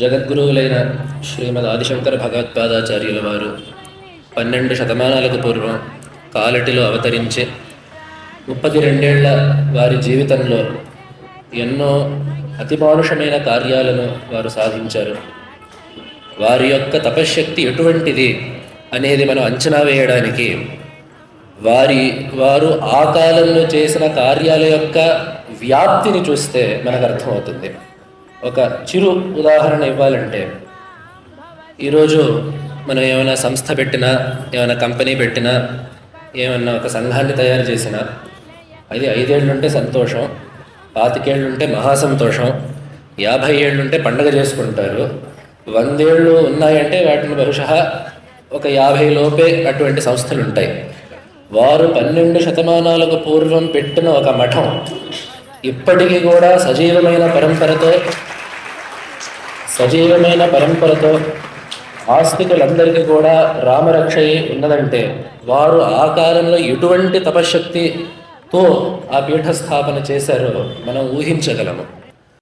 జగద్గురువులైన శ్రీమద్ ఆదిశంకర భగవత్పాదాచార్యుల వారు 12 శతమానాలకు పూర్వం కాలటిలో అవతరించి 32 ఏళ్ల వారి జీవితంలో ఎన్నో అతిమానుషమైన కార్యాలను వారు సాధించారు. వారి యొక్క తపశ్శక్తి ఎటువంటిది అనేది మనం అంచనా వేయడానికి వారు ఆ కాలంలో చేసిన కార్యాల యొక్క వ్యాప్తిని చూస్తే మనకు అర్థమవుతుంది. ఒక చిరు ఉదాహరణ ఇవ్వాలంటే, ఈరోజు మనం ఏమైనా సంస్థ పెట్టినా, ఏమైనా కంపెనీ పెట్టినా, ఏమన్నా ఒక సంఘాన్ని తయారు చేసినా, అది 5 ఏళ్ళుంటే సంతోషం, 25 ఏళ్ళుంటే మహాసంతోషం, 50 ఏళ్ళుంటే పండగ చేసుకుంటారు, 100 ఏళ్ళు ఉన్నాయంటే వాటిని బహుశः ఒక 50 లోపే అటువంటి సంస్థలు ఉంటాయి. వారు 12 శతమానాలకు పూర్వం పెట్టిన ఒక మఠం ఇప్పటికీ కూడా సజీవమైన పరంపరతో ఆస్తికులందరికీ కూడా రామరక్షయి ఉన్నదంటే వారు ఆ కాలంలో ఎటువంటి తపశ్శక్తితో ఆ పీఠస్థాపన చేశారో మనం ఊహించగలము.